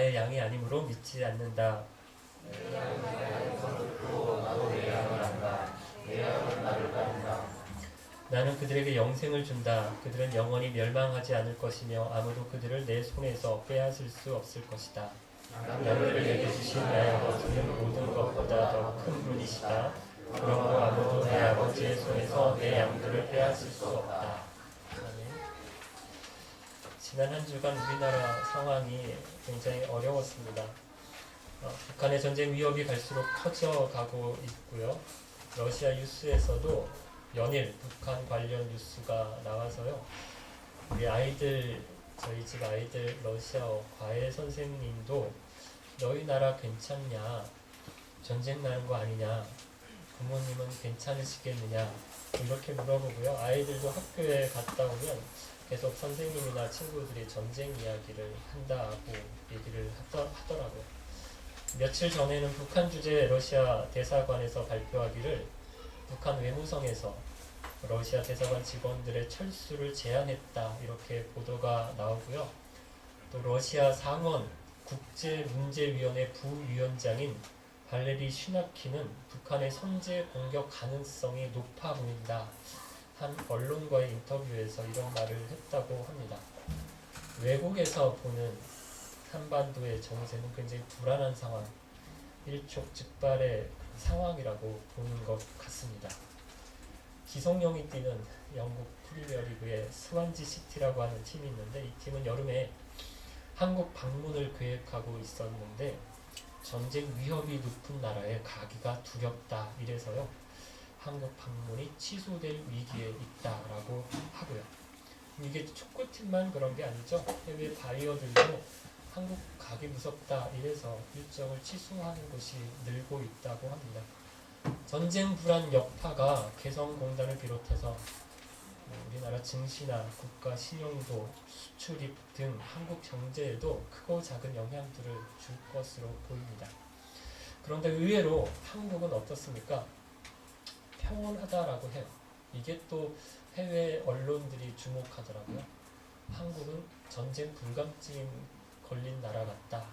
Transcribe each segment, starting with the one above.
나의 양이 아니므로 믿지 않는다. 나는 그들에게 영생을 준다. 그들은 영원히 멸망하지 않을 것이며 아무도 그들을 내 손에서 빼앗을 수 없을 것이다. 양들을 내게 주신 나의 아버지는 모든 것보다 더 큰 분이시다. 그러므로 아무도 내 아버지의 손에서 내 양들을 빼앗을 수 없다. 지난 한 주간 우리나라 상황이 굉장히 어려웠습니다. 북한의 전쟁 위협이 갈수록 커져가고 있고요. 러시아 뉴스에서도 연일 북한 관련 뉴스가 나와서요. 우리 아이들, 저희 집 아이들 러시아어 과외 선생님도 너희 나라 괜찮냐? 전쟁 나는 거 아니냐? 부모님은 괜찮으시겠느냐? 이렇게 물어보고요. 아이들도 학교에 갔다 오면 계속 선생님이나 친구들이 전쟁 이야기를 한다고 얘기를 하더라고요. 며칠 전에는 북한 주재 러시아 대사관에서 발표하기를 북한 외무성에서 러시아 대사관 직원들의 철수를 제안했다 이렇게 보도가 나오고요. 또 러시아 상원 국제문제위원회 부위원장인 발레리 슈나키는 북한의 선제 공격 가능성이 높아 보인다. 한 언론과의 인터뷰에서 이런 말을 했다고 합니다. 외국에서 보는 한반도의 정세는 굉장히 불안한 상황, 일촉즉발의 상황이라고 보는 것 같습니다. 기성용이 뛰는 영국 프리미어리그의 스완지 시티라고 하는 팀이 있는데 이 팀은 여름에 한국 방문을 계획하고 있었는데 전쟁 위협이 높은 나라에 가기가 두렵다 이래서요. 한국 방문이 취소될 위기에 있다라고 하고요. 이게 축구팀만 그런 게 아니죠. 해외 바이어들도 한국 가기 무섭다 이래서 일정을 취소하는 곳이 늘고 있다고 합니다. 전쟁 불안 여파가 개성공단을 비롯해서 우리나라 증시나 국가 신용도, 수출입 등 한국 경제에도 크고 작은 영향들을 줄 것으로 보입니다. 그런데 의외로 한국은 어떻습니까? 평온하다라고 해요. 이게 또 해외 언론들이 주목하더라고요. 한국은 전쟁 불감증 걸린 나라 같다.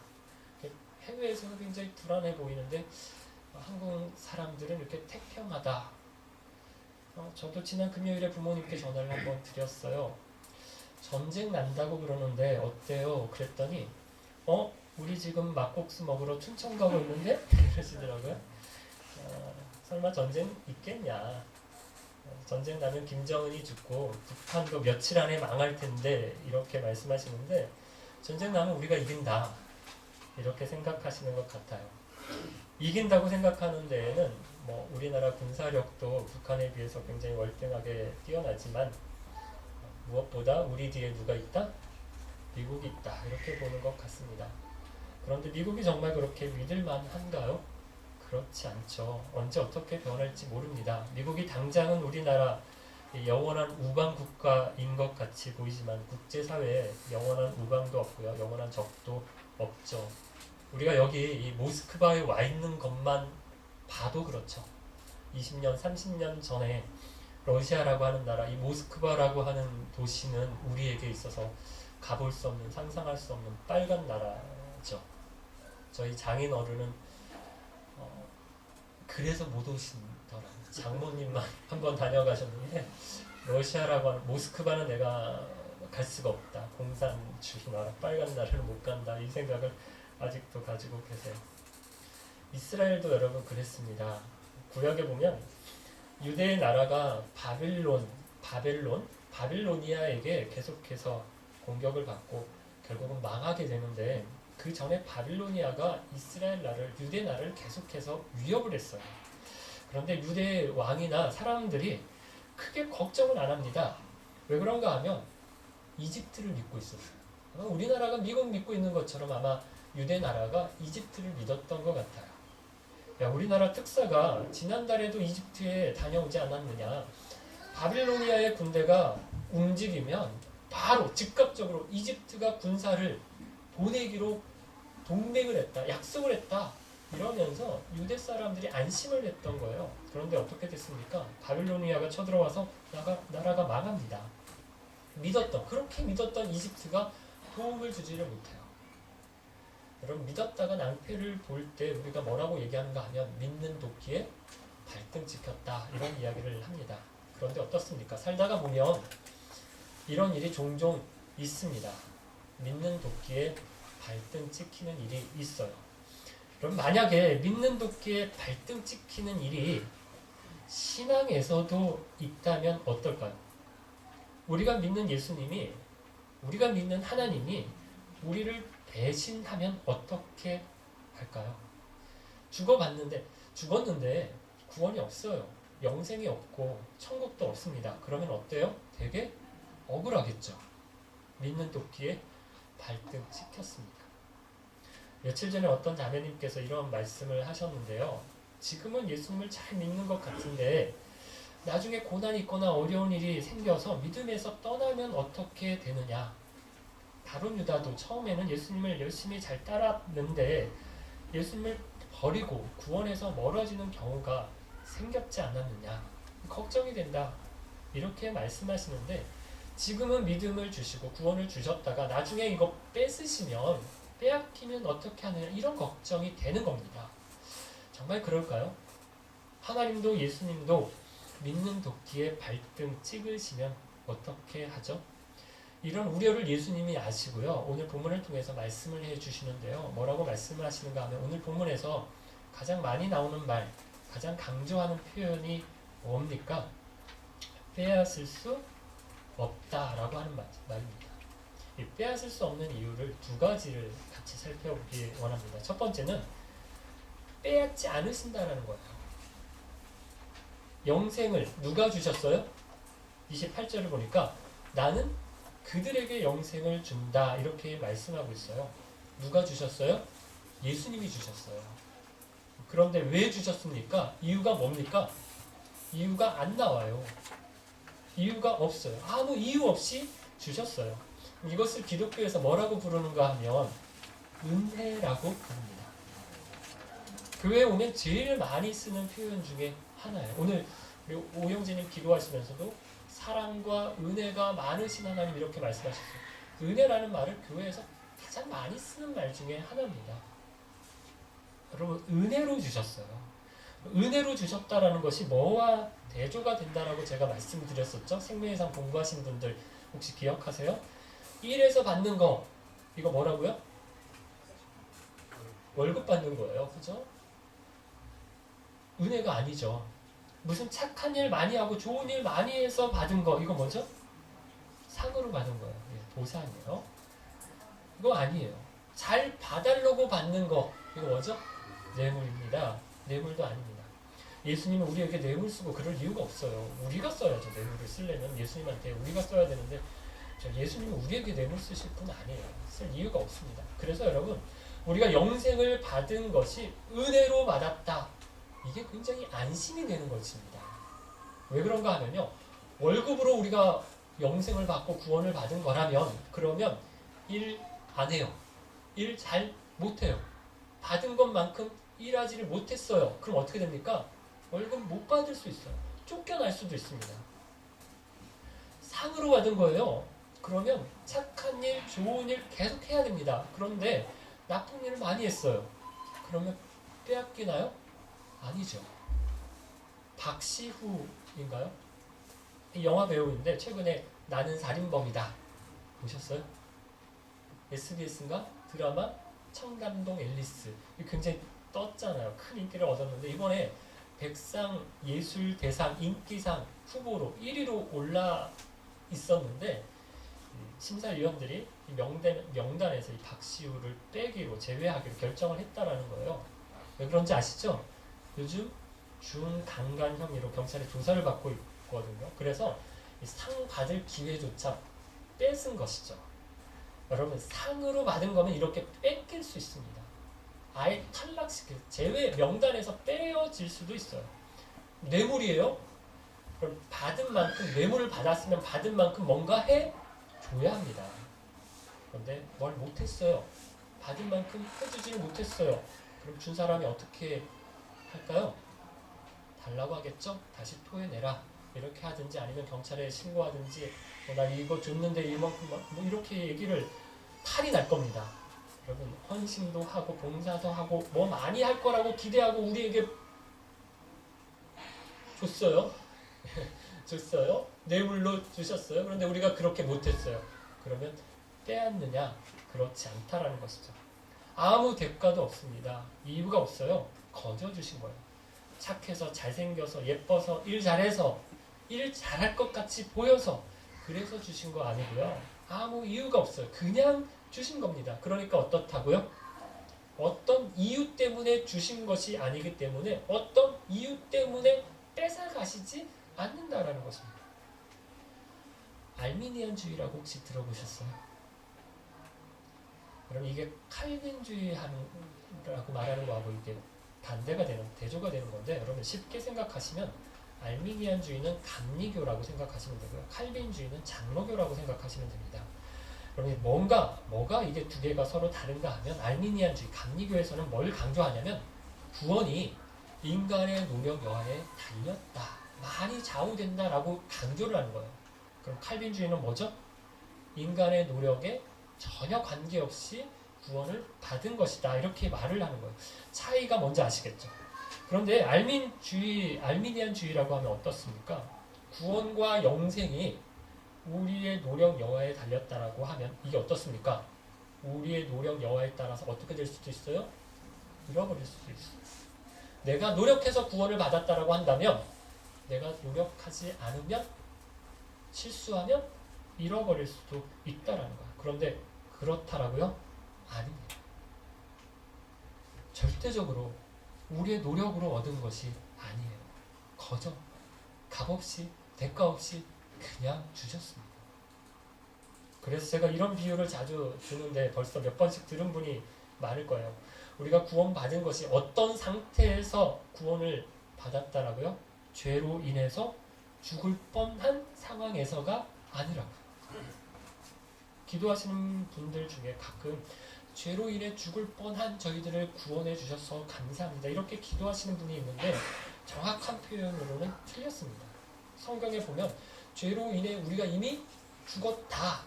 해외에서는 굉장히 불안해 보이는데 한국 사람들은 이렇게 태평하다. 저도 지난 금요일에 부모님께 전화를 한번 드렸어요. 전쟁 난다고 그러는데 어때요? 그랬더니 우리 지금 막국수 먹으러 춘천 가고 있는데? 그러시더라고요. 설마 전쟁 있겠냐? 전쟁 나면 김정은이 죽고 북한도 며칠 안에 망할 텐데 이렇게 말씀하시는데 전쟁 나면 우리가 이긴다 이렇게 생각하시는 것 같아요. 이긴다고 생각하는 데에는 우리나라 군사력도 북한에 비해서 굉장히 월등하게 뛰어나지만 무엇보다 우리 뒤에 누가 있다? 미국이 있다 이렇게 보는 것 같습니다. 그런데 미국이 정말 그렇게 믿을만한가요? 그렇지 않죠. 언제 어떻게 변할지 모릅니다. 미국이 당장은 우리나라 영원한 우방 국가인 것 같이 보이지만 국제사회에 영원한 우방도 없고요. 영원한 적도 없죠. 우리가 여기 이 모스크바에 와 있는 것만 봐도 그렇죠. 20년, 30년 전에 러시아라고 하는 나라, 이 모스크바라고 하는 도시는 우리에게 있어서 가볼 수 없는, 상상할 수 없는 빨간 나라죠. 저희 장인 어른은 그래서 못 오신더라고요. 장모님만 한번 다녀가셨는데 러시아라고 하는 모스크바는 내가 갈 수가 없다. 공산주의 나라, 빨간 나라를 못 간다. 이 생각을 아직도 가지고 계세요. 이스라엘도 여러분 그랬습니다. 구약에 보면 유대의 나라가 바빌로니아에게 계속해서 공격을 받고 결국은 망하게 되는데 그 전에 바빌로니아가 이스라엘 나라를, 유대 나라를 계속해서 위협을 했어요. 그런데 유대 왕이나 사람들이 크게 걱정을 안 합니다. 왜 그런가 하면 이집트를 믿고 있었어요. 우리나라가 미국 믿고 있는 것처럼 아마 유대 나라가 이집트를 믿었던 것 같아요. 야, 우리나라 특사가 지난달에도 이집트에 다녀오지 않았느냐. 바빌로니아의 군대가 움직이면 바로 즉각적으로 이집트가 군사를 보내기로 동맹을 했다, 약속을 했다 이러면서 유대 사람들이 안심을 했던 거예요. 그런데 어떻게 됐습니까? 바빌로니아가 쳐들어와서 나라가 망합니다. 그렇게 믿었던 이집트가 도움을 주지를 못해요. 여러분 믿었다가 낭패를 볼 때 우리가 뭐라고 얘기하는가 하면 믿는 도끼에 발등 찍혔다 이런 이야기를 합니다. 그런데 어떻습니까? 살다가 보면 이런 일이 종종 있습니다. 믿는 도끼에 발등 찍히는 일이 있어요. 그럼 만약에 믿는 도끼에 발등 찍히는 일이 신앙에서도 있다면 어떨까요? 우리가 믿는 예수님이, 우리가 믿는 하나님이 우리를 배신하면 어떻게 할까요? 죽었는데 구원이 없어요. 영생이 없고 천국도 없습니다. 그러면 어때요? 되게 억울하겠죠. 믿는 도끼에 발등 찍혔습니다. 며칠 전에 어떤 자매님께서 이런 말씀을 하셨는데요. 지금은 예수님을 잘 믿는 것 같은데 나중에 고난이 있거나 어려운 일이 생겨서 믿음에서 떠나면 어떻게 되느냐. 바로 유다도 처음에는 예수님을 열심히 잘 따랐는데 예수님을 버리고 구원에서 멀어지는 경우가 생겼지 않았느냐. 걱정이 된다. 이렇게 말씀하시는데 지금은 믿음을 주시고 구원을 주셨다가 나중에 이거 뺏으시면 빼앗기면 어떻게 하느냐 이런 걱정이 되는 겁니다. 정말 그럴까요? 하나님도 예수님도 믿는 도끼에 발등 찍으시면 어떻게 하죠? 이런 우려를 예수님이 아시고요. 오늘 본문을 통해서 말씀을 해주시는데요. 뭐라고 말씀을 하시는가 하면 오늘 본문에서 가장 많이 나오는 말, 가장 강조하는 표현이 뭡니까? 빼앗을 수 없다라고 하는 말입니다. 이 빼앗을 수 없는 이유를 두 가지를 같이 살펴보기 원합니다. 첫 번째는 빼앗지 않으신다라는 거예요. 영생을 누가 주셨어요? 28절을 보니까 나는 그들에게 영생을 준다 이렇게 말씀하고 있어요. 누가 주셨어요? 예수님이 주셨어요. 그런데 왜 주셨습니까? 이유가 뭡니까? 이유가 안 나와요. 이유가 없어요. 아무 이유 없이 주셨어요. 이것을 기독교에서 뭐라고 부르는가 하면 은혜라고 부릅니다. 교회에 오면 제일 많이 쓰는 표현 중에 하나예요. 오늘 오영진님 기도하시면서도 사랑과 은혜가 많으신 하나님 이렇게 말씀하셨어요. 은혜라는 말을 교회에서 가장 많이 쓰는 말 중에 하나입니다. 여러분 은혜로 주셨어요. 은혜로 주셨다라는 것이 뭐와 대조가 된다라고 제가 말씀드렸었죠. 생명의상 공부하신 분들 혹시 기억하세요? 1에서 받는 거 이거 뭐라고요? 월급 받는 거예요. 그죠? 은혜가 아니죠. 무슨 착한 일 많이 하고 좋은 일 많이 해서 받은 거 이거 뭐죠? 상으로 받은 거예요. 보상이에요. 이거 아니에요. 잘 봐달라고 받는 거 이거 뭐죠? 뇌물입니다. 뇌물도 아닙니다. 예수님은 우리에게 뇌물 쓰고 그럴 이유가 없어요. 우리가 써야죠. 뇌물을 쓰려면 예수님한테 우리가 써야 되는데 예수님은 우리에게 뇌물 쓰실 분 아니에요. 쓸 이유가 없습니다. 그래서 여러분 우리가 영생을 받은 것이 은혜로 받았다. 이게 굉장히 안심이 되는 것입니다. 왜 그런가 하면요. 월급으로 우리가 영생을 받고 구원을 받은 거라면 그러면 일 안 해요. 일 잘 못해요. 받은 것만큼 일하지를 못했어요. 그럼 어떻게 됩니까? 월급 못 받을 수 있어요. 쫓겨날 수도 있습니다. 상으로 받은 거예요. 그러면 착한 일, 좋은 일 계속 해야 됩니다. 그런데 나쁜 일을 많이 했어요. 그러면 빼앗기나요? 아니죠. 박시후인가요? 영화 배우인데 최근에 나는 살인범이다 보셨어요? SBS인가? 드라마 청담동 앨리스 굉장히 떴잖아요. 큰 인기를 얻었는데 이번에 백상 예술대상 인기상 후보로 1위로 올라 있었는데 심사위원들이 명단에서 이 박시우를 빼기로 제외하기로 결정을 했다라는 거예요. 왜 그런지 아시죠? 요즘 중강간 혐의로 경찰에 조사를 받고 있거든요. 그래서 상 받을 기회조차 뺏은 것이죠. 여러분 상으로 받은 거면 이렇게 뺏길 수 있습니다. 아예 탈락시킬 제외 명단에서 빼어질 수도 있어요. 뇌물이에요? 그럼 받은 만큼 뇌물을 받았으면 받은 만큼 뭔가 해줘야 합니다. 그런데 뭘 못했어요. 받은 만큼 해주지를 못했어요. 그럼 준 사람이 어떻게 할까요? 달라고 하겠죠? 다시 토해내라. 이렇게 하든지 아니면 경찰에 신고하든지 나 이거 줬는데 이만큼 뭐 이렇게 얘기를 탈이 날 겁니다. 여러분 헌신도 하고 봉사도 하고 뭐 많이 할 거라고 기대하고 우리에게 줬어요. 줬어요. 뇌물로 주셨어요. 그런데 우리가 그렇게 못했어요. 그러면 빼앗느냐? 그렇지 않다라는 것이죠. 아무 대가도 없습니다. 이유가 없어요. 거저 주신 거예요. 착해서 잘생겨서 예뻐서 일 잘해서 일 잘할 것 같이 보여서 그래서 주신 거 아니고요. 아무 이유가 없어요. 그냥 주신 겁니다. 그러니까 어떻다고요? 어떤 이유 때문에 주신 것이 아니기 때문에 어떤 이유 때문에 뺏어가시지 않는다라는 것입니다. 알미니안주의라고 혹시 들어보셨어요? 그럼 이게 칼빈주의라고 말하는 거하고 이게 반대가 되는, 대조가 되는 건데 여러분 쉽게 생각하시면 알미니안주의는 감리교라고 생각하시면 되고요. 칼빈주의는 장로교라고 생각하시면 됩니다. 그러면 뭐가 이게 두 개가 서로 다른가 하면 알미니안주의, 감리교에서는 뭘 강조하냐면 구원이 인간의 노력 여하에 달렸다. 많이 좌우된다라고 강조를 하는 거예요. 그럼 칼빈주의는 뭐죠? 인간의 노력에 전혀 관계없이 구원을 받은 것이다. 이렇게 말을 하는 거예요. 차이가 뭔지 아시겠죠? 그런데 알미니안주의라고 하면 어떻습니까? 구원과 영생이 우리의 노력 여하에 달렸다라고 하면 이게 어떻습니까? 우리의 노력 여하에 따라서 어떻게 될 수도 있어요? 잃어버릴 수도 있어요. 내가 노력해서 구원을 받았다라고 한다면 내가 노력하지 않으면 실수하면 잃어버릴 수도 있다라는 거야. 그런데 그렇다라고요? 아닙니다. 절대적으로 우리의 노력으로 얻은 것이 아니에요. 거저 값없이 대가 없이 그냥 주셨습니다. 그래서 제가 이런 비유를 자주 드는데 벌써 몇 번씩 들은 분이 많을 거예요. 우리가 구원받은 것이 어떤 상태에서 구원을 받았다라고요? 죄로 인해서 죽을 뻔한 상황에서가 아니라고. 기도하시는 분들 중에 가끔 죄로 인해 죽을 뻔한 저희들을 구원해 주셔서 감사합니다. 이렇게 기도하시는 분이 있는데 정확한 표현으로는 틀렸습니다. 성경에 보면 죄로 인해 우리가 이미 죽었다.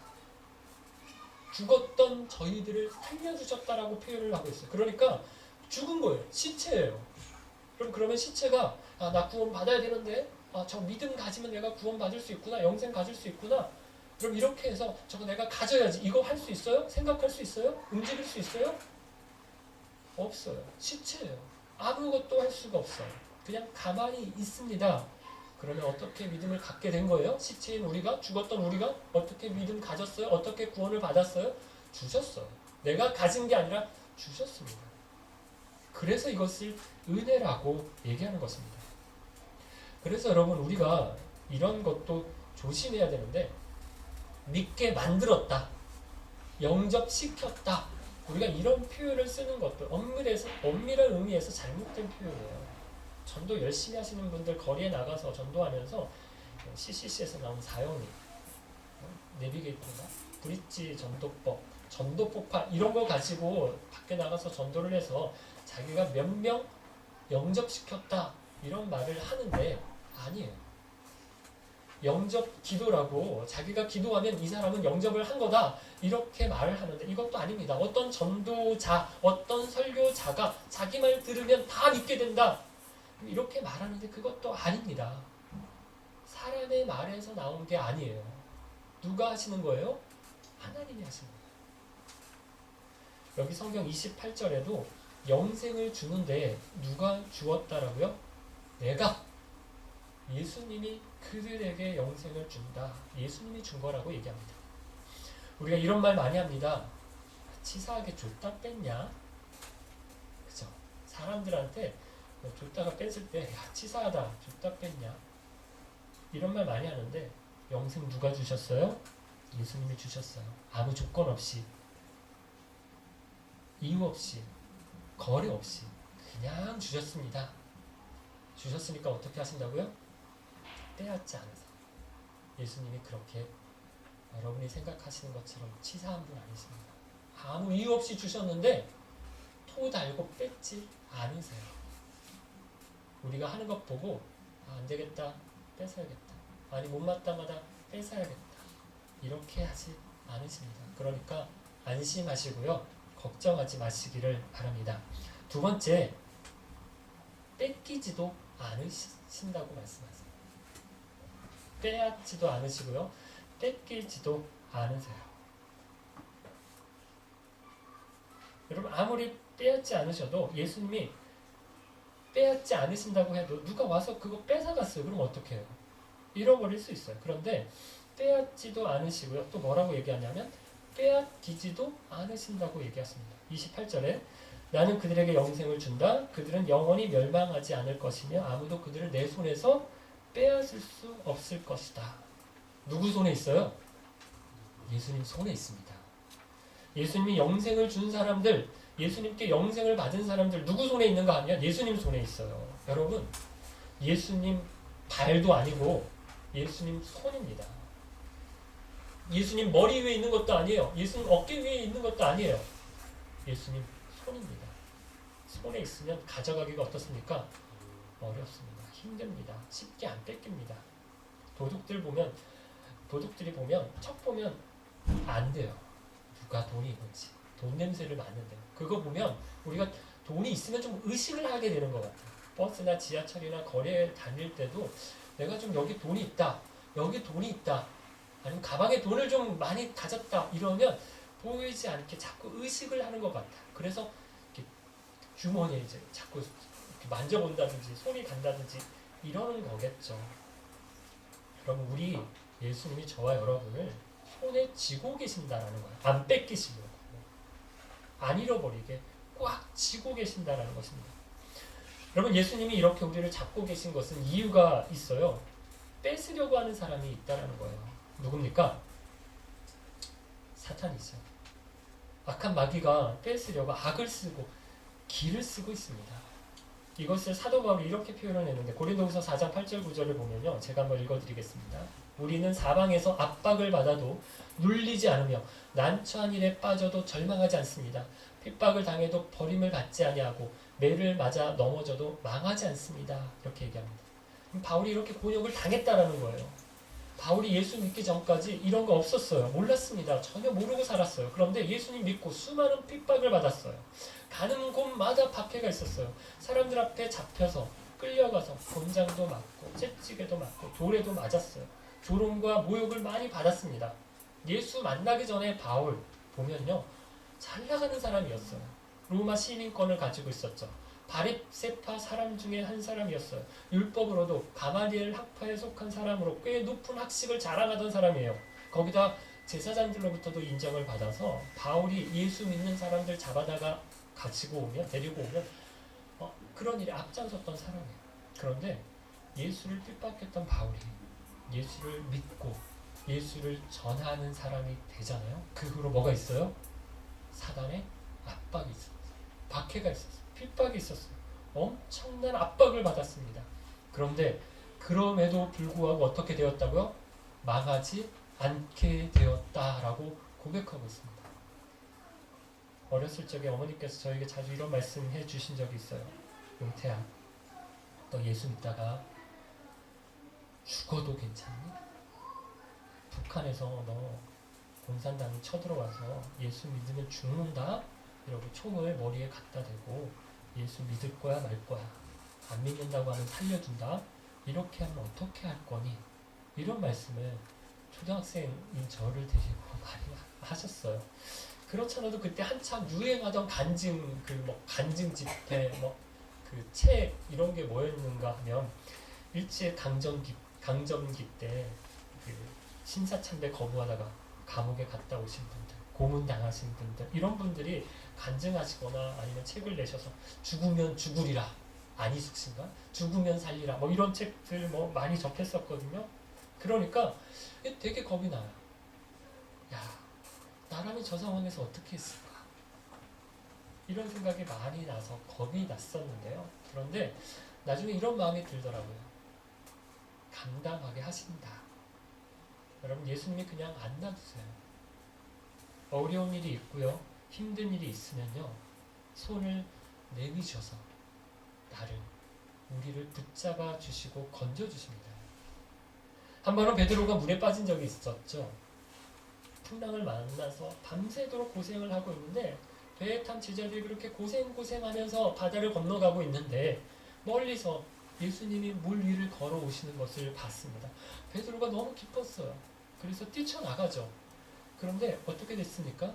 죽었던 저희들을 살려주셨다라고 표현을 하고 있어요. 그러니까 죽은 거예요. 시체예요. 그러면 시체가 나 구원 받아야 되는데 저 믿음 가지면 내가 구원 받을 수 있구나. 영생 가질 수 있구나. 그럼 이렇게 해서 저거 내가 가져야지. 이거 할 수 있어요? 생각할 수 있어요? 움직일 수 있어요? 없어요. 시체예요. 아무것도 할 수가 없어요. 그냥 가만히 있습니다. 그러면 어떻게 믿음을 갖게 된 거예요? 시체인 우리가, 죽었던 우리가 어떻게 믿음 가졌어요? 어떻게 구원을 받았어요? 주셨어요. 내가 가진 게 아니라 주셨습니다. 그래서 이것을 은혜라고 얘기하는 것입니다. 그래서 여러분 우리가 이런 것도 조심해야 되는데 믿게 만들었다. 영접시켰다. 우리가 이런 표현을 쓰는 것도 엄밀한 의미에서 잘못된 표현이에요. 전도 열심히 하시는 분들 거리에 나가서 전도하면서 CCC에서 나온 사용이 내비게이터가 브릿지 전도법, 전도폭파 이런 거 가지고 밖에 나가서 전도를 해서 자기가 몇 명 영접시켰다 이런 말을 하는데 아니에요. 영접 기도라고 자기가 기도하면 이 사람은 영접을 한 거다 이렇게 말을 하는데 이것도 아닙니다. 어떤 전도자, 어떤 설교자가 자기 말 들으면 다 믿게 된다 이렇게 말하는데 그것도 아닙니다. 사람의 말에서 나온 게 아니에요. 누가 하시는 거예요? 하나님이 하시는 거예요. 여기 성경 28절에도 영생을 주는데 누가 주었다라고요? 내가 예수님이 그들에게 영생을 준다. 예수님이 준 거라고 얘기합니다. 우리가 이런 말 많이 합니다. 치사하게 줬다 뺐냐? 그죠? 사람들한테 줬다가 뺐을 때 치사하다 줬다 뺐냐? 이런 말 많이 하는데 영생 누가 주셨어요? 예수님이 주셨어요. 아무 조건 없이 이유 없이 거래 없이 그냥 주셨습니다. 주셨으니까 어떻게 하신다고요? 빼앗지 않으세요. 예수님이 그렇게 여러분이 생각하시는 것처럼 치사한 분 아니십니다. 아무 이유 없이 주셨는데 토 달고 뺏지 않으세요. 우리가 하는 것 보고 안 되겠다 뺏어야겠다. 아니 못마땅하다 뺏어야겠다. 이렇게 하지 않으십니다. 그러니까 안심하시고요. 걱정하지 마시기를 바랍니다. 두 번째, 뺏기지도 않으신다고 말씀하세요. 빼앗지도 않으시고요. 뺏기지도 않으세요. 여러분, 아무리 빼앗지 않으셔도 예수님이 빼앗지 않으신다고 해도 누가 와서 그거 뺏어갔어요. 그럼 어떻게 해요? 잃어버릴 수 있어요. 그런데 빼앗지도 않으시고요. 또 뭐라고 얘기하냐면 빼앗기지도 않으신다고 얘기했습니다. 28절에 나는 그들에게 영생을 준다. 그들은 영원히 멸망하지 않을 것이며 아무도 그들을 내 손에서 빼앗을 수 없을 것이다. 누구 손에 있어요? 예수님 손에 있습니다. 예수님이 영생을 준 사람들, 예수님께 영생을 받은 사람들 누구 손에 있는가 하면 예수님 손에 있어요. 여러분, 예수님 발도 아니고 예수님 손입니다. 예수님 머리 위에 있는 것도 아니에요. 예수님 어깨 위에 있는 것도 아니에요. 예수님 손입니다. 손에 있으면 가져가기가 어떻습니까? 어렵습니다. 힘듭니다. 쉽게 안 뺏깁니다. 도둑들이 보면 척 보면 안 돼요. 누가 돈이 있는지, 돈 냄새를 맡는데 그거 보면 우리가 돈이 있으면 좀 의식을 하게 되는 것 같아요. 버스나 지하철이나 거리에 다닐 때도 내가 좀 여기 돈이 있다, 여기 돈이 있다, 아니면 가방에 돈을 좀 많이 가졌다 이러면 보이지 않게 자꾸 의식을 하는 것 같아요. 그래서 이렇게 주머니에 이제 자꾸 이렇게 만져본다든지 손이 간다든지 이러는 거겠죠. 그럼 우리 예수님이 저와 여러분을 손에 쥐고 계신다라는 거예요. 안 뺏기시려고, 안 잃어버리게 꽉 쥐고 계신다라는 것입니다. 여러분, 예수님이 이렇게 우리를 잡고 계신 것은 이유가 있어요. 뺏으려고 하는 사람이 있다라는 거예요. 누굽니까? 사탄이죠. 악한 마귀가 뺏으려고 악을 쓰고 기를 쓰고 있습니다. 이것을 사도 바울이 이렇게 표현을 했는데 고린도후서 4장 8절 9절을 보면요. 제가 한번 읽어드리겠습니다. 우리는 사방에서 압박을 받아도 눌리지 않으며 난처한 일에 빠져도 절망하지 않습니다. 핍박을 당해도 버림을 받지 아니하고 매를 맞아 넘어져도 망하지 않습니다. 이렇게 얘기합니다. 바울이 이렇게 곤욕을 당했다라는 거예요. 바울이 예수 믿기 전까지 이런 거 없었어요. 몰랐습니다. 전혀 모르고 살았어요. 그런데 예수님 믿고 수많은 핍박을 받았어요. 가는 곳마다 박해가 있었어요. 사람들 앞에 잡혀서 끌려가서 곤장도 맞고 채찍에도 맞고 돌에도 맞았어요. 조롱과 모욕을 많이 받았습니다. 예수 만나기 전에 바울 보면요, 잘 나가는 사람이었어요. 로마 시민권을 가지고 있었죠. 바리새파 사람 중에 한 사람이었어요. 율법으로도 가말리엘 학파에 속한 사람으로 꽤 높은 학식을 자랑하던 사람이에요. 거기다 제사장들로부터도 인정을 받아서 바울이 예수 믿는 사람들 잡아다가 데리고 오면 그런 일에 앞장섰던 사람이에요. 그런데 예수를 핍박했던 바울이 예수를 믿고 예수를 전하는 사람이 되잖아요. 그 후로 뭐가 있어요? 사단의 압박이 있었어요. 박해가 있었어요. 핍박이 있었어요. 엄청난 압박을 받았습니다. 그런데 그럼에도 불구하고 어떻게 되었다고요? 망하지 않게 되었다라고 고백하고 있습니다. 어렸을 적에 어머니께서 저에게 자주 이런 말씀해 주신 적이 있어요. 용태야, 너 예수 믿다가 죽어도 괜찮니? 북한에서 너 공산당이 쳐들어와서 예수 믿으면 죽는다? 이러고 총을 머리에 갖다 대고 예수 믿을 거야 말 거야, 안 믿는다고 하면 살려준다, 이렇게 하면 어떻게 할 거니? 이런 말씀을 초등학생인 저를 데리고 많이 하셨어요. 그렇잖아도 그때 한참 유행하던 간증, 간증 집회, 책 이런 게 뭐였는가 하면 일제 강점기 때 신사참배 거부하다가 감옥에 갔다 오신 분들, 고문당하신 분들, 이런 분들이 간증하시거나 아니면 책을 내셔서 죽으면 죽으리라, 안희숙 씨인가? 죽으면 살리라, 이런 책들 많이 접했었거든요. 그러니까 되게 겁이 나요. 야, 나라면 저 상황에서 어떻게 했을까? 이런 생각이 많이 나서 겁이 났었는데요. 그런데 나중에 이런 마음이 들더라고요. 감당하게 하신다. 여러분, 예수님이 그냥 안 놔두세요. 어려운 일이 있고요, 힘든 일이 있으면요, 손을 내미셔서 우리를 붙잡아 주시고 건져 주십니다. 한 번은 베드로가 물에 빠진 적이 있었죠. 풍랑을 만나서 밤새도록 고생을 하고 있는데 배에 탄 제자들이 그렇게 고생하면서 바다를 건너가고 있는데 멀리서 예수님이 물 위를 걸어오시는 것을 봤습니다. 베드로가 너무 기뻤어요. 그래서 뛰쳐나가죠. 그런데 어떻게 됐습니까?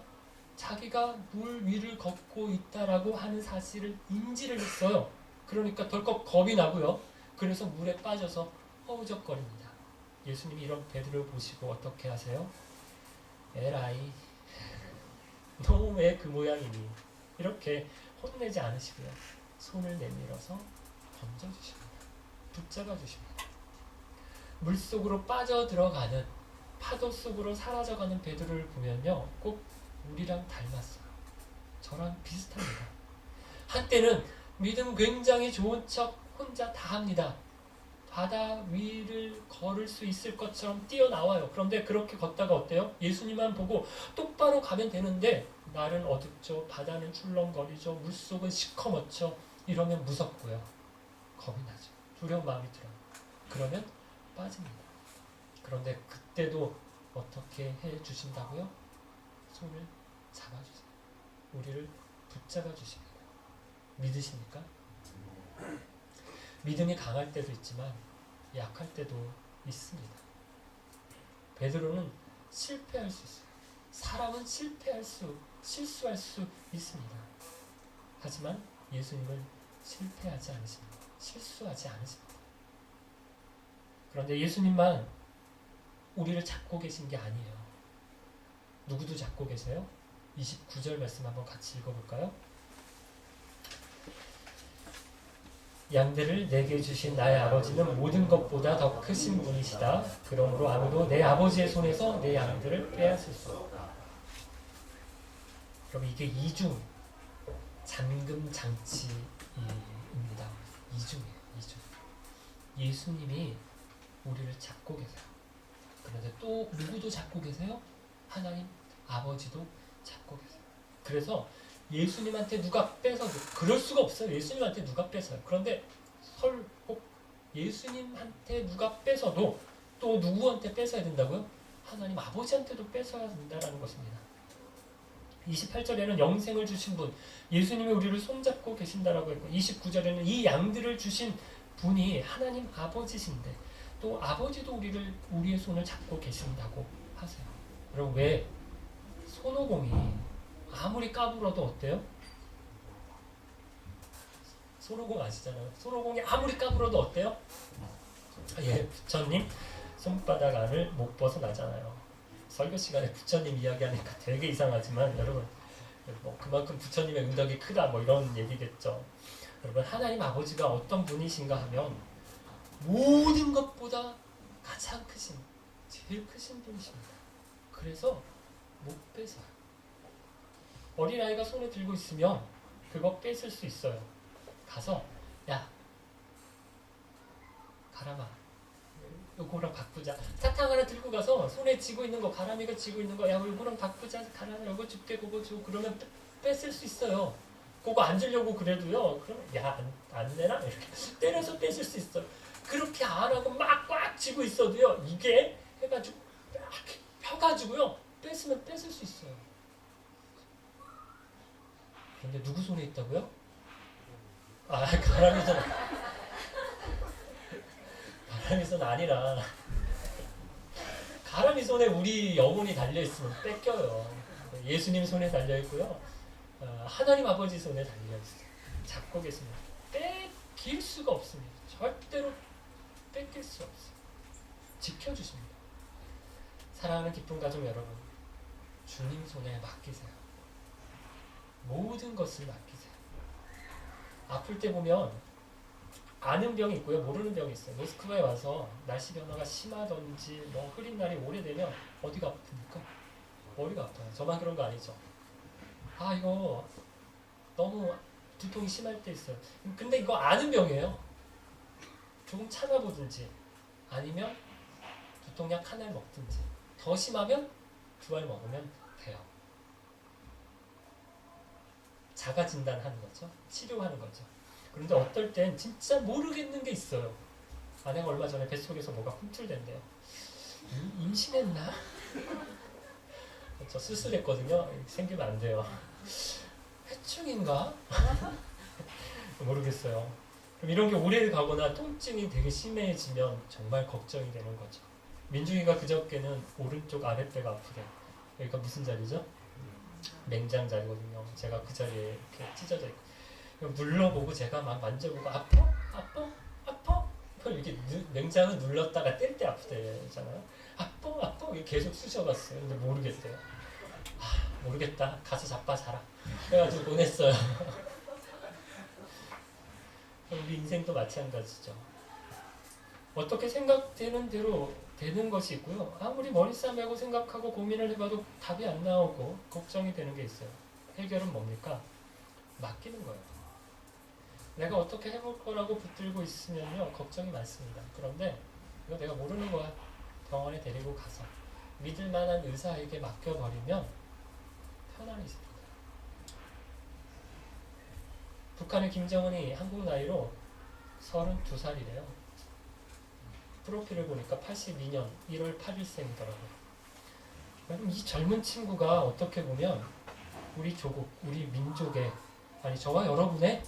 자기가 물 위를 걷고 있다라고 하는 사실을 인지를 했어요. 그러니까 덜컥 겁이 나고요. 그래서 물에 빠져서 허우적거립니다. 예수님이 이런 베드로를 보시고 어떻게 하세요? 에라이, 너 왜 그 모양이니? 이렇게 혼내지 않으시고요. 손을 내밀어서 던져주십니다. 붙잡아 주십니다. 물속으로 빠져들어가는, 파도 속으로 사라져가는 베드로를 보면요, 꼭 우리랑 닮았어요. 저랑 비슷합니다. 한때는 믿음 굉장히 좋은 척 혼자 다 합니다. 바다 위를 걸을 수 있을 것처럼 뛰어나와요. 그런데 그렇게 걷다가 어때요? 예수님만 보고 똑바로 가면 되는데 날은 어둡죠. 바다는 출렁거리죠. 물속은 시커멓죠. 이러면 무섭고요. 겁이 나죠. 두려운 마음이 들어요. 그러면 빠집니다. 그런데 그때도 어떻게 해주신다고요? 손을 잡아주세요. 우리를 붙잡아 주십니다. 믿으십니까? 믿음이 강할 때도 있지만 약할 때도 있습니다. 베드로는 실패할 수 있어요. 사람은 실수할 수 있습니다. 하지만 예수님은 실패하지 않으십니다. 실수하지 않으십니다. 그런데 예수님만 우리를 잡고 계신 게 아니에요. 누구도 잡고 계세요? 29절 말씀 한번 같이 읽어볼까요? 양들을 내게 주신 나의 아버지는 모든 것보다 더 크신 분이시다. 그러므로 아무도 내 아버지의 손에서 내 양들을 빼앗을 수 없다. 그럼 이게 이중 잠금 장치입니다. 이중이에요. 이중. 예수님이 우리를 잡고 계세요. 그런데 또 누구도 잡고 계세요? 하나님 아버지도 잡고 계세요. 그래서 예수님한테 누가 뺏어도 그럴 수가 없어요. 예수님한테 누가 뺏어요. 그런데 꼭 예수님한테 누가 뺏어도 또 누구한테 뺏어야 된다고요? 하나님 아버지한테도 뺏어야 된다는 것입니다. 28절에는 영생을 주신 분, 예수님이 우리를 손잡고 계신다라고 했고 29절에는 이 양들을 주신 분이 하나님 아버지신데 또 아버지도 우리의 손을 잡고 계신다고 하세요. 그럼 왜 손오공이 아무리 까불어도 어때요? 손오공 아시잖아요. 손오공이 아무리 까불어도 어때요? 예, 부처님 손바닥 안을 못 벗어나잖아요. 설교 시간에 부처님 이야기하니까 되게 이상하지만 여러분 그만큼 부처님의 은덕이 크다 이런 얘기겠죠. 여러분 하나님 아버지가 어떤 분이신가 하면 모든 것보다 가장 크신, 제일 크신 분이십니다. 그래서 못 뺏어요. 어린아이가 손에 들고 있으면 그거 뺏을 수 있어요. 가서 야 가람아 요거랑 바꾸자. 사탕 하나 들고 가서 손에 쥐고 있는 거 가람이가 쥐고 있는 거 야 요거랑 바꾸자. 가람아 요거 줄게 그거 줘. 그러면 뺏을 수 있어요. 그거 안 주려고 그래도요. 그럼 야 안 내나? 이렇게 때려서 뺏을 수 있어요. 그렇게 안 하고 막 꽉 쥐고 있어도요. 이게 해가지고 막 펴가지고요. 뺏으면 뺏을 수 있어요. 근데 누구 손에 있다고요? 가람이 손. 가람이 손 아니라 가람이 손에 우리 영혼이 달려있으면 뺏겨요. 예수님 손에 달려있고요. 하나님 아버지 손에 달려있어요. 잡고 계십니다. 뺏길 수가 없습니다. 절대로 뺏길 수 없어요. 지켜주십니다. 사랑하는 기쁜 가족 여러분, 주님 손에 맡기세요. 모든 것을 맡기세요. 아플 때 보면 아는 병이 있고요. 모르는 병이 있어요. 모스크바에 와서 날씨 변화가 심하던지 흐린 날이 오래되면 어디가 아픕니까? 머리가 아파요. 저만 그런 거 아니죠? 이거 너무 두통이 심할 때 있어요. 근데 이거 아는 병이에요. 조금 참아보든지 아니면 두통약 하나를 먹든지 더 심하면 2알 먹으면 돼요. 자가 진단하는 거죠. 치료하는 거죠. 그런데 어떨 땐 진짜 모르겠는 게 있어요. 아내가 얼마 전에 뱃속에서 뭐가 꿈틀댄대요. 임신했나? 저 수술했거든요. 생기면 안 돼요. 해충인가? 모르겠어요. 그럼 이런 게 오래 가거나 통증이 되게 심해지면 정말 걱정이 되는 거죠. 민중이가 그저께는 오른쪽 아랫배가 아프대요. 여기가 무슨 자리죠? 맹장 자리거든요. 제가 그 자리에 이렇게 찢어져 있고 눌러보고 제가 막 만져보고 아파? 아파? 아파? 이렇게 맹장을 눌렀다가 뗄 때 아프대잖아요. 아파? 아파? 계속 쑤셔봤어요. 근데 모르겠대요. 모르겠다. 가서 자빠자라. 그래가지고 보냈어요. 우리 인생도 마찬가지죠. 어떻게 생각되는 대로 되는 것이 있고요. 아무리 머리 싸매고 생각하고 고민을 해봐도 답이 안 나오고 걱정이 되는 게 있어요. 해결은 뭡니까? 맡기는 거예요. 내가 어떻게 해볼 거라고 붙들고 있으면요 걱정이 많습니다. 그런데 이거 내가 모르는 거야. 병원에 데리고 가서 믿을 만한 의사에게 맡겨버리면 편안해집니다. 북한의 김정은이 한국 나이로 32살이래요. 프로필을 보니까 82년 1월 8일생이더라고요. 그럼 이 젊은 친구가 어떻게 보면 우리 조국, 우리 민족의, 아니 저와 여러분의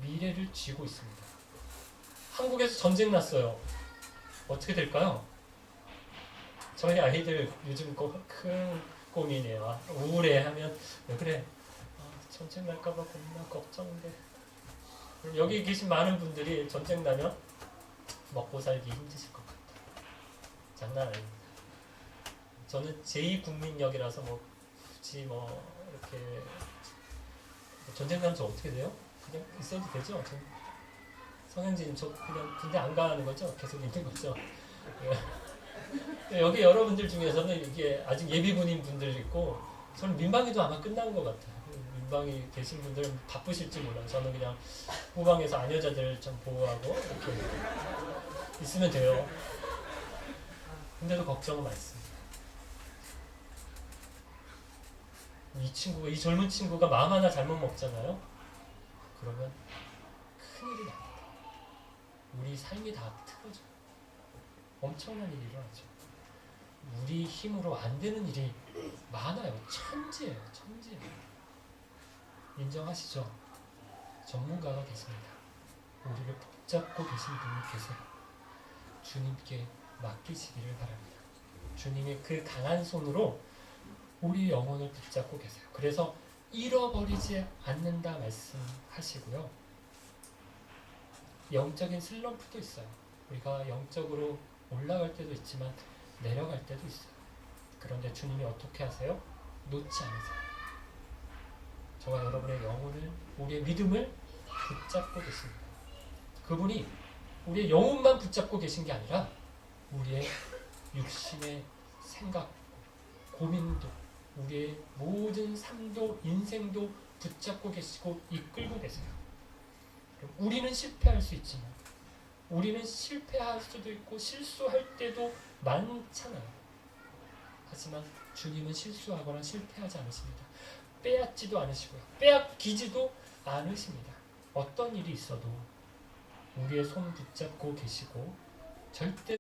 미래를 쥐고 있습니다. 한국에서 전쟁 났어요. 어떻게 될까요? 저희 아이들 요즘 큰 고민이에요. 우울해하면 왜 그래? 전쟁 날까봐 겁나 걱정돼. 여기 계신 많은 분들이 전쟁 나면 먹고 살기 힘드실 것 같아요. 장난 아닙니다. 저는 제2국민역이라서 굳이 이렇게 전쟁 나면 저 어떻게 돼요? 그냥 있어도 되죠? 성현진 저 그냥 군대 안 가는 거죠? 계속 있는 거죠? 여기 여러분들 중에서는 이게 아직 예비군인 분들 있고 저는 민방위도 아마 끝난 것 같아요. 민방위 계신 분들은 바쁘실지 몰라요. 저는 그냥 후방에서 아녀자들 좀 보호하고 이렇게 있으면 돼요. 근데도 걱정은 많습니다. 이 젊은 친구가 마음 하나 잘못 먹잖아요. 그러면 큰일이 납니다. 우리 삶이 다 틀어져요. 엄청난 일이 일어나죠. 우리 힘으로 안 되는 일이 많아요. 천지예요. 천지예요. 인정하시죠? 전문가가 계십니다. 우리를 붙잡고 계신 분이 계세요. 주님께 맡기시기를 바랍니다. 주님의 그 강한 손으로 우리 영혼을 붙잡고 계세요. 그래서 잃어버리지 않는다 말씀하시고요. 영적인 슬럼프도 있어요. 우리가 영적으로 올라갈 때도 있지만 내려갈 때도 있어요. 그런데 주님이 어떻게 하세요? 놓지 않으세요. 저와 여러분의 영혼을, 우리의 믿음을 붙잡고 계십니다. 그분이 우리의 영혼만 붙잡고 계신 게 아니라 우리의 육신의 생각, 고민도, 우리의 모든 삶도 인생도 붙잡고 계시고 이끌고 계세요. 우리는 실패할 수 있지만 우리는 실패할 수도 있고 실수할 때도 많잖아요. 하지만 주님은 실수하거나 실패하지 않으십니다. 빼앗지도 않으시고요. 빼앗기지도 않으십니다. 어떤 일이 있어도 우리의 손 붙잡고 계시고 절대